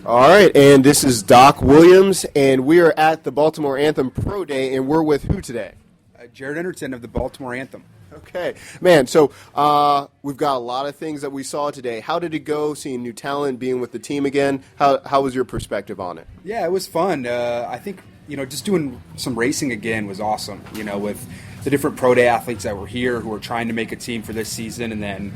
All right, and this is Doc Williams, and we are at the Baltimore Anthem Pro Day, and we're with who today? Jared Enderton of the Baltimore Anthem. Okay, man, so we've got a lot of things that we saw today. How did it go, seeing new talent, being with the team again? How was your perspective on it? Yeah, it was fun. I think, just doing some racing again was awesome, with the different pro day athletes that were here who were trying to make a team for this season. And then,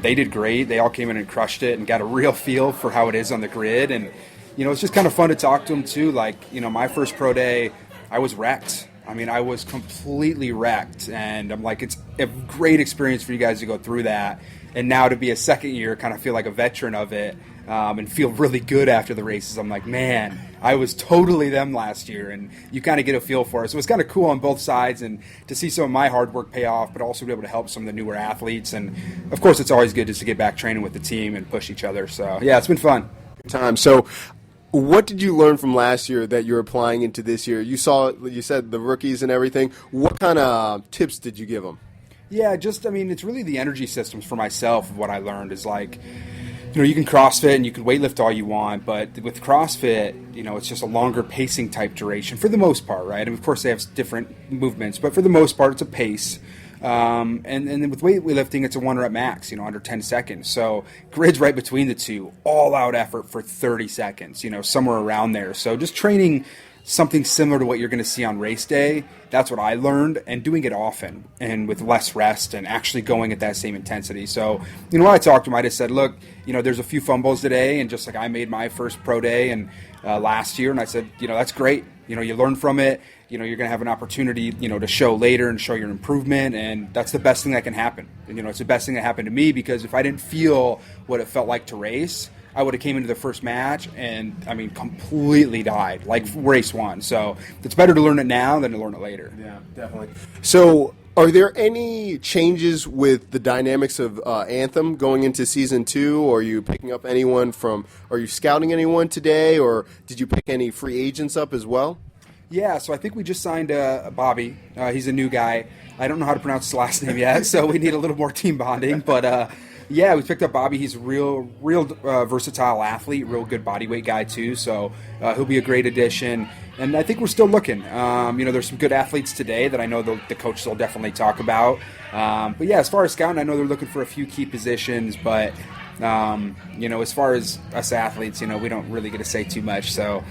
they did great. They all came in and crushed it and got a real feel for how it is on the grid. And, it's just kind of fun to talk to them too. Like, my first pro day, I was wrecked. I was completely wrecked. And I'm like, it's a great experience for you guys to go through that. And now to be a second year, kind of feel like a veteran of it. And feel really good after the races. I'm like, man, I was totally them last year, and you kind of get a feel for it. So it's kind of cool on both sides, and to see some of my hard work pay off, but also be able to help some of the newer athletes. And of course, it's always good just to get back training with the team and push each other. So yeah, it's been fun. Time. So, what did you learn from last year that you're applying into this year? You said the rookies and everything. What kind of tips did you give them? Yeah, it's really the energy systems for myself. What I learned is like, you can CrossFit and you can weightlift all you want, but with CrossFit, it's just a longer pacing type duration for the most part, right? And of course they have different movements, but for the most part it's a pace. And then with weightlifting, it's a 1 rep max, under 10 seconds. So grid's right between the two, all out effort for 30 seconds, somewhere around there. So just training something similar to what you're going to see on race day. That's what I learned, and doing it often and with less rest and actually going at that same intensity. So, when I talked to him, I just said, look, there's a few fumbles today, and just like I made my first pro day and last year, and I said, that's great. You learn from it. You're going to have an opportunity, to show later and show your improvement, and that's the best thing that can happen. And, it's the best thing that happened to me, because if I didn't feel what it felt like to race, I would have came into the first match and, completely died, like race one. So it's better to learn it now than to learn it later. Yeah, definitely. So are there any changes with the dynamics of Anthem going into season 2? Or are you picking up are you scouting anyone today, or did you pick any free agents up as well? Yeah, so I think we just signed Bobby. He's a new guy. I don't know how to pronounce his last name yet, so we need a little more team bonding, but yeah, we picked up Bobby. He's a real versatile athlete, real good body weight guy too. So he'll be a great addition. And I think we're still looking. There's some good athletes today that I know the coaches will definitely talk about. But yeah, as far as scouting, I know they're looking for a few key positions. But as far as us athletes, we don't really get to say too much. So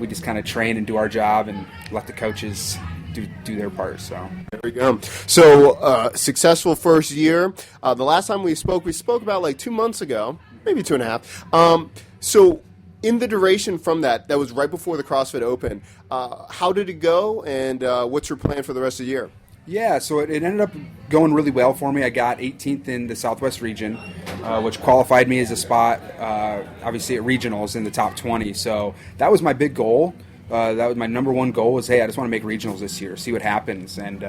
we just kind of train and do our job and let the coaches do their part. So there we go. So successful first year. The last time we spoke about like 2 months ago, maybe 2.5. So in the duration from that was right before the CrossFit Open. How did it go, and what's your plan for the rest of the year? Yeah, so it ended up going really well for me. I got 18th in the Southwest region, which qualified me as a spot, obviously at regionals in the top 20. So that was my big goal. That was my number one goal was, hey, I just want to make regionals this year, see what happens. And,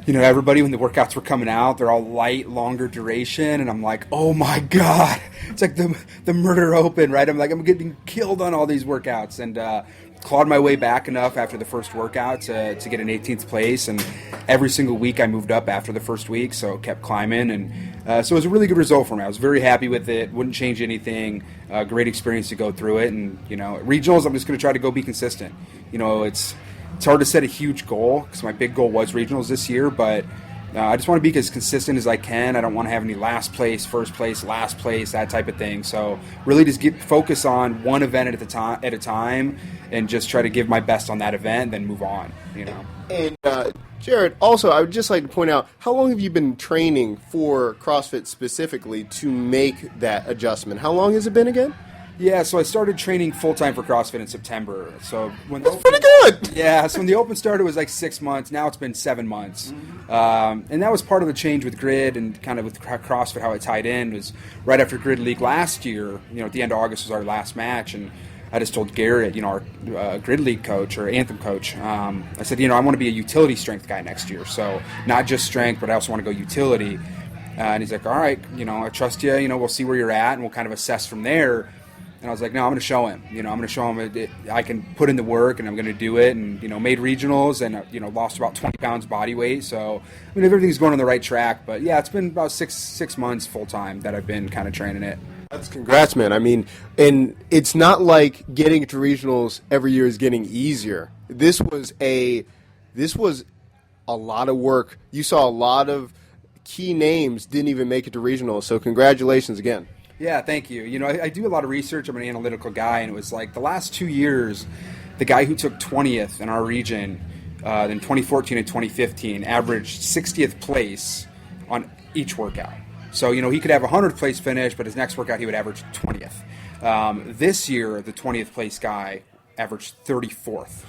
everybody, when the workouts were coming out, they're all light, longer duration. And I'm like, oh my God, it's like the murder open, right? I'm getting killed on all these workouts. And clawed my way back enough after the first workout to get an 18th place. And every single week I moved up after the first week, so kept climbing. And so it was a really good result for me. I was very happy with it. Wouldn't change anything. Great experience to go through it. And, at regionals, I'm just going to try to go be consistent. It's hard to set a huge goal because my big goal was regionals this year, but I just want to be as consistent as I can. I don't want to have any last place, first place, last place, that type of thing. So really just focus on one event at a time and just try to give my best on that event and then move on, And Jared, also, I would just like to point out, how long have you been training for CrossFit specifically to make that adjustment? How long has it been again? Yeah, so I started training full-time for CrossFit in September. So That's pretty good! Yeah, so when the Open started, it was like 6 months. Now it's been 7 months. And that was part of the change with Grid and kind of with CrossFit, how it tied in was right after Grid League last year, at the end of August was our last match, and I just told Garrett, our Grid League coach or Anthem coach, I said, I want to be a utility strength guy next year. So not just strength, but I also want to go utility. And he's like, all right, I trust you. We'll see where you're at, and we'll kind of assess from there. And I was like, no, I'm going to show him. I'm going to show him I can put in the work, and I'm going to do it. And, made regionals and, lost about 20 pounds body weight. So, everything's going on the right track. But, yeah, it's been about six months full-time that I've been kind of training it. That's congrats, man. I mean, and it's not like getting to regionals every year is getting easier. This was a lot of work. You saw a lot of key names didn't even make it to regionals, so congratulations again. Yeah, thank you. I do a lot of research. I'm an analytical guy, and it was like the last 2 years, the guy who took 20th in our region in 2014 and 2015 averaged 60th place on each workout. So, he could have a 100th place finish, but his next workout he would average 20th. This year, the 20th place guy averaged 34th.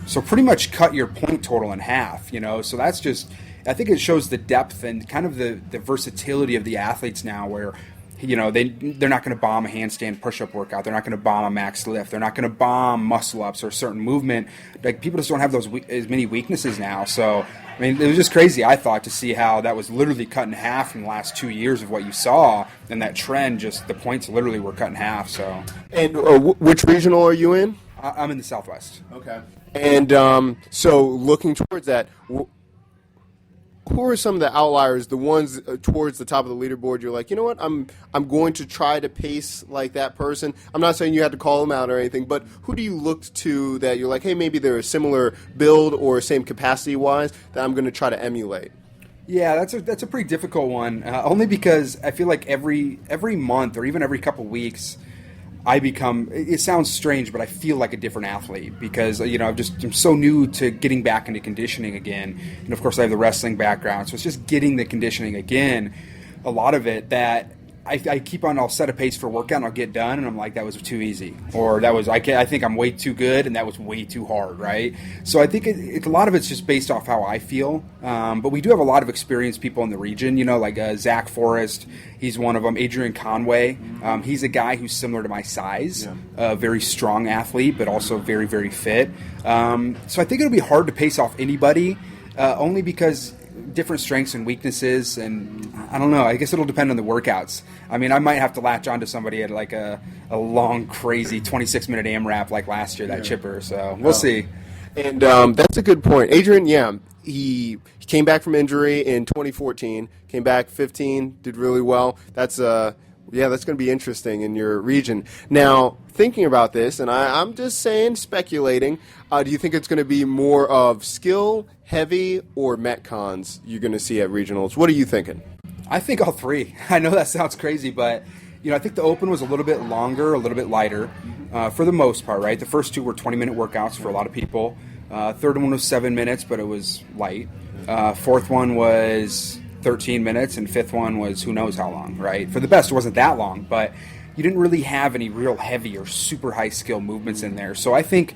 So pretty much cut your point total in half, So that's just, I think it shows the depth and kind of the versatility of the athletes now where, they're not going to bomb a handstand push-up workout. They're not going to bomb a max lift. They're not going to bomb muscle-ups or certain movement. Like, people just don't have as many weaknesses now. So, I mean, it was just crazy, I thought, to see how that was literally cut in half in the last 2 years of what you saw. And that trend, just the points literally were cut in half. So. And which regional are you in? I'm in the Southwest. Okay. And so looking towards that, who are some of the outliers, the ones towards the top of the leaderboard you're like, you know what, I'm going to try to pace like that person? I'm not saying you have to call them out or anything, but who do you look to that you're like, hey, maybe they're a similar build or same capacity-wise that I'm going to try to emulate? Yeah, that's a pretty difficult one, only because I feel like every month or even every couple weeks, it sounds strange, but I feel like a different athlete because, I'm so new to getting back into conditioning again. And of course I have the wrestling background. So it's just getting the conditioning again, a lot of it that I keep on, I'll set a pace for workout and I'll get done and I'm like, that was too easy. Or I think I'm way too good and that was way too hard, right? So I think a lot of it's just based off how I feel. But we do have a lot of experienced people in the region, like Zach Forrest, he's one of them. Adrian Conway, he's a guy who's similar to my size, a very strong athlete, but also very, very fit. So I think it'll be hard to pace off anybody, only because different strengths and weaknesses, and I don't know, I guess it'll depend on the workouts. I mean, I might have to latch onto somebody at like a long, crazy 26-minute AMRAP like last year, that chipper, so we'll see. And that's a good point. Adrian, he came back from injury in 2014, came back 15, did really well. That's going to be interesting in your region. Now, thinking about this, and I'm just saying, speculating, do you think it's going to be more of skill, heavy, or Metcons you're going to see at regionals? What are you thinking? I think all three. I know that sounds crazy, but I think the open was a little bit longer, a little bit lighter, for the most part, right? The first two were 20-minute workouts for a lot of people. Third one was 7 minutes, but it was light. Fourth one was 13 minutes, and fifth one was who knows how long, right? For the best, it wasn't that long, but you didn't really have any real heavy or super high skill movements in there. So I think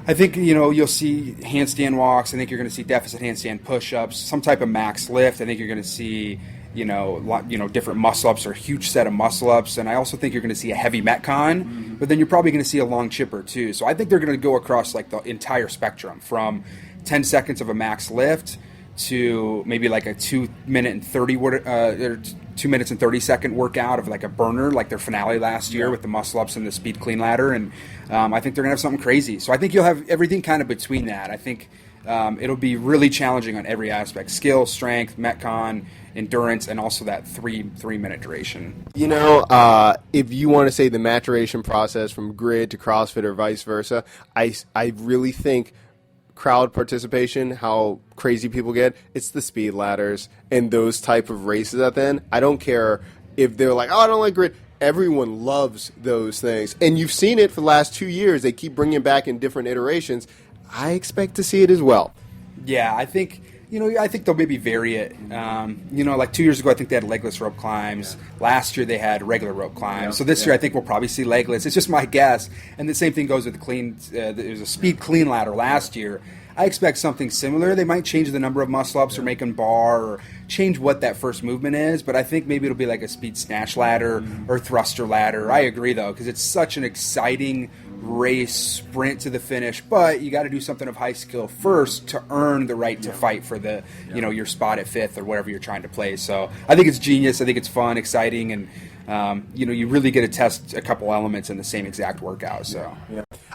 you'll see handstand walks. I think you're going to see deficit handstand push-ups, some type of max lift. I think you're going to see different muscle-ups or a huge set of muscle-ups. And I also think you're going to see a heavy Metcon, but then you're probably going to see a long chipper too. So I think they're going to go across like the entire spectrum from 10 seconds of a max lift to maybe like a 2 minute and 30 or 2 minutes and 30 second workout of like a burner, like their finale last year with the muscle ups and the speed clean ladder. And I think they're gonna have something crazy. So I think you'll have everything kind of between that. I think it'll be really challenging on every aspect: skill, strength, Metcon, endurance, and also that three minute duration. If you want to say the maturation process from grid to CrossFit or vice versa, I really think crowd participation, how crazy people get, it's the speed ladders and those type of races at the end. I don't care if they're like, oh, I don't like grid. Everyone loves those things. And you've seen it for the last 2 years. They keep bringing it back in different iterations. I expect to see it as well. Yeah, I think they'll maybe vary it. Like 2 years ago, I think they had legless rope climbs. Last year, they had regular rope climbs. So this year, I think we'll probably see legless. It's just my guess. And the same thing goes with the clean. There was a speed clean ladder last year. I expect something similar. They might change the number of muscle-ups or make them bar or change what that first movement is. But I think maybe it'll be like a speed snatch ladder or thruster ladder. I agree, though, because it's such an exciting race sprint to the finish, but you got to do something of high skill first to earn the right to fight for the your spot at fifth or whatever you're trying to play. So I think it's genius. I think it's fun, exciting, and you really get to test a couple elements in the same exact workout. So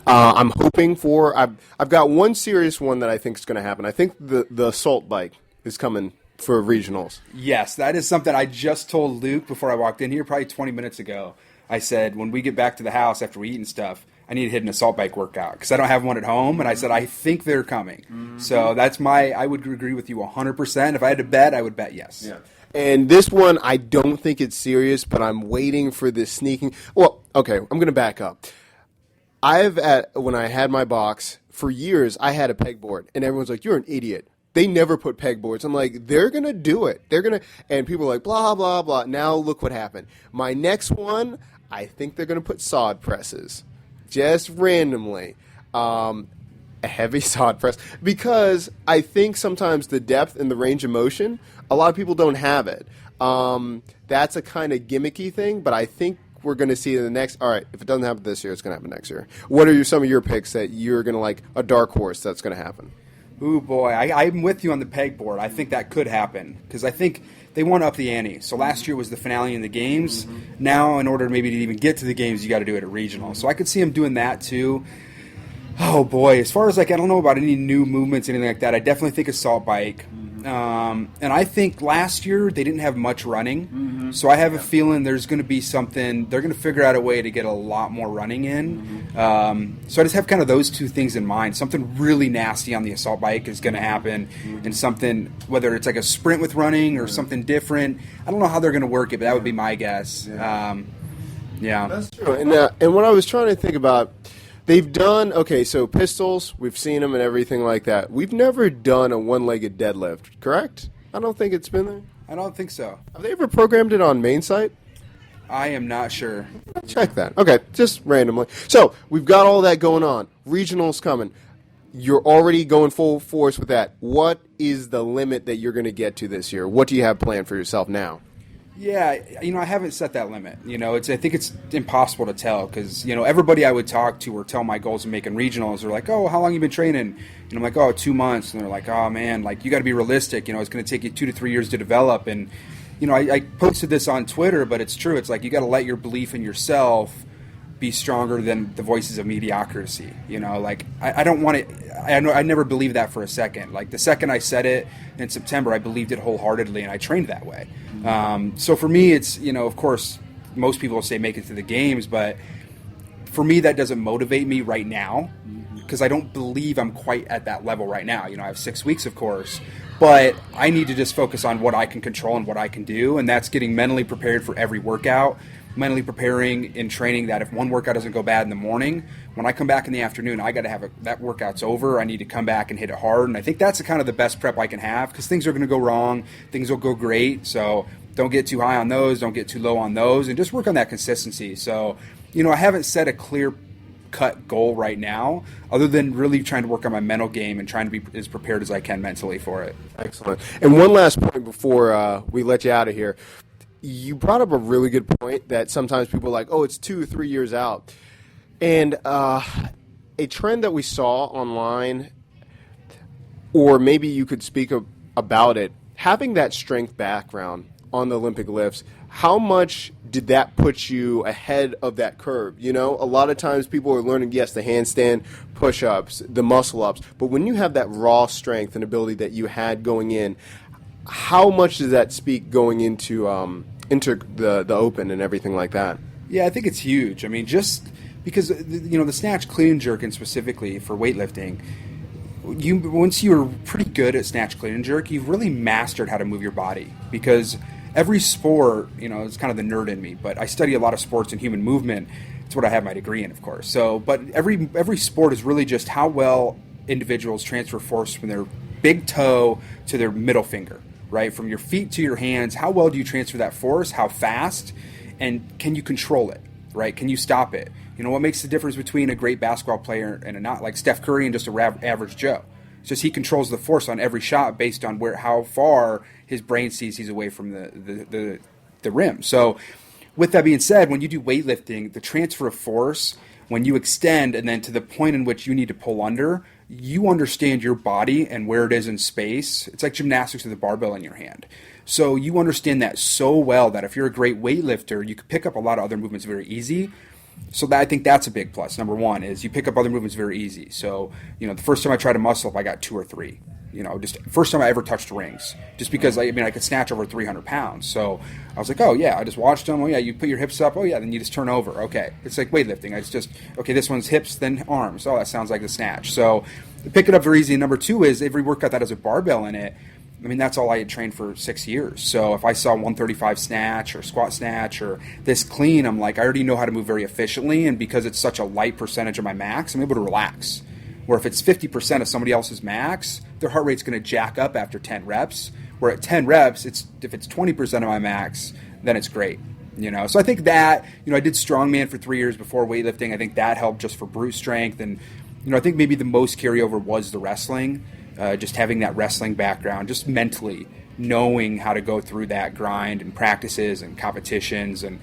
I'm hoping for I've got one serious one that I think is going to happen. I think the assault bike is coming for regionals. Yes, that is something I just told Luke before I walked in here, probably 20 minutes ago. I said, when we get back to the house after we eat and stuff, I need to hit an assault bike workout because I don't have one at home. And I said, I think they're coming. Mm-hmm. So I would agree with you 100%. If I had to bet, I would bet yes. Yeah. And this one, I don't think it's serious, but I'm waiting for this sneaking. Well, okay, I'm going to back up. When I had my box, for years, I had a pegboard, and everyone's like, you're an idiot. They never put pegboards. I'm like, they're going to do it. And people are like, blah, blah, blah. Now look what happened. My next one, I think they're going to put sod presses. Just randomly. A heavy sod press. Because I think sometimes the depth and the range of motion, a lot of people don't have it. That's a kind of gimmicky thing, but I think we're going to see in the next. All right, if it doesn't happen this year, it's going to happen next year. What are some of your picks that you're going to like a dark horse that's going to happen? Ooh, boy, I'm with you on the pegboard. I think that could happen because I think they want to up the ante. So last year was the finale in the games. Mm-hmm. Now, in order maybe to even get to the games, you got to do it at regional. So I could see them doing that too. Oh boy, as far as I don't know about any new movements, anything like that. I definitely think assault bike. And I think last year they didn't have much running. Mm-hmm. So I have a feeling there's going to be something. They're going to figure out a way to get a lot more running in. Mm-hmm. So I just have kind of those two things in mind. Something really nasty on the assault bike is going to happen, and something, whether it's like a sprint with running or something different. I don't know how they're going to work it, but that would be my guess. Yeah. That's true. And what I was trying to think about, they've done, so pistols, we've seen them and everything like that. We've never done a one-legged deadlift, correct? I don't think it's been there. I don't think so. Have they ever programmed it on main site? I am not sure. Check that. Okay, just randomly. So we've got all that going on. Regionals coming. You're already going full force with that. What is the limit that you're going to get to this year? What do you have planned for yourself now? Yeah, I haven't set that limit. I think it's impossible to tell because, everybody I would talk to or tell my goals of making regionals are like, oh, how long you been training? And I'm like, oh, 2 months. And they're like, oh, man, you got to be realistic. It's going to take you 2 to 3 years to develop. And, I posted this on Twitter, but it's true. It's like you got to let your belief in yourself be stronger than the voices of mediocrity. I don't want it. I never believed that for a second. The second I said it in September, I believed it wholeheartedly, and I trained that way. So for me, it's, of course, most people will say make it to the games, but for me, that doesn't motivate me right now because I don't believe I'm quite at that level right now. I have 6 weeks, of course, but I need to just focus on what I can control and what I can do, and that's getting mentally prepared for every workout, mentally preparing in training that if one workout doesn't go bad in the morning, when I come back in the afternoon, I got to have that workout's over. I need to come back and hit it hard. And I think that's kind of the best prep I can have because things are going to go wrong. Things will go great. So don't get too high on those. Don't get too low on those. And just work on that consistency. So, I haven't set a clear-cut goal right now other than really trying to work on my mental game and trying to be as prepared as I can mentally for it. Excellent. And one last point before we let you out of here. You brought up a really good point that sometimes people are like, oh, it's 2 or 3 years out. And a trend that we saw online, or maybe you could speak about it, having that strength background on the Olympic lifts, how much did that put you ahead of that curve? A lot of times people are learning, yes, the handstand, push-ups, the muscle-ups, but when you have that raw strength and ability that you had going in, how much does that speak going into the open and everything like that? Yeah, I think it's huge. Just because the snatch, clean, and jerk, and specifically for weightlifting, once you're pretty good at snatch, clean, and jerk, you've really mastered how to move your body. Because every sport, it's kind of the nerd in me, but I study a lot of sports and human movement. It's what I have my degree in, of course. So, but every sport is really just how well individuals transfer force from their big toe to their middle finger. Right? From your feet to your hands, how well do you transfer that force? How fast? And can you control it? Right? Can you stop it? What makes the difference between a great basketball player and a not like Steph Curry and just a average Joe? It's just he controls the force on every shot based on how far his brain sees he's away from the rim. So with that being said, when you do weightlifting, the transfer of force, when you extend and then to the point in which you need to pull under, you understand your body and where it is in space. It's like gymnastics with a barbell in your hand. So you understand that so well that if you're a great weightlifter, you can pick up a lot of other movements very easy. So I think that's a big plus. Number one is you pick up other movements very easy. So, the first time I tried a muscle up, I got 2 or 3. Just first time I ever touched rings, just because I could snatch over 300 pounds. So I was like, oh yeah, I just watched them. Oh yeah, you put your hips up. Oh yeah, then you just turn over. Okay, it's like weightlifting. It's just okay. This one's hips, then arms. Oh, that sounds like the snatch. So pick it up very easy. And number 2 is every workout that has a barbell in it. That's all I had trained for 6 years. So if I saw 135 snatch or squat snatch or this clean, I'm like, I already know how to move very efficiently, and because it's such a light percentage of my max, I'm able to relax. Where if it's 50% of somebody else's max, their heart rate's going to jack up after 10 reps. Where at 10 reps, if it's 20% of my max, then it's great. So I think that, I did strongman for 3 years before weightlifting. I think that helped just for brute strength. And, I think maybe the most carryover was the wrestling, just having that wrestling background, just mentally knowing how to go through that grind and practices and competitions and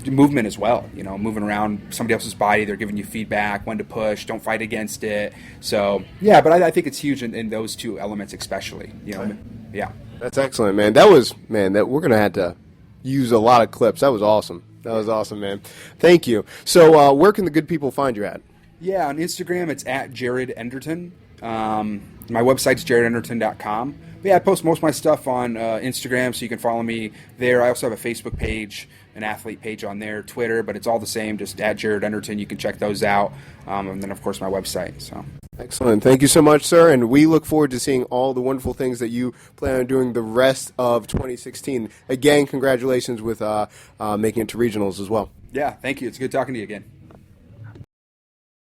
movement as well. Moving around somebody else's body, they're giving you feedback, when to push, don't fight against it. So, yeah, but I think it's huge in those 2 elements especially. Yeah. That's excellent, man. That we're going to have to use a lot of clips. That was awesome. That was awesome, man. Thank you. So where can the good people find you at? Yeah, on Instagram, it's at Jared Enderton. My website's jaredenderton.com. But yeah, I post most of my stuff on Instagram, so you can follow me there. I also have a Facebook page, an athlete page on there, Twitter, but it's all the same, just at Jared Enderton. You can check those out. And then, of course, my website. So. Excellent. Thank you so much, sir. And we look forward to seeing all the wonderful things that you plan on doing the rest of 2016. Again, congratulations with making it to regionals as well. Yeah, thank you. It's good talking to you again.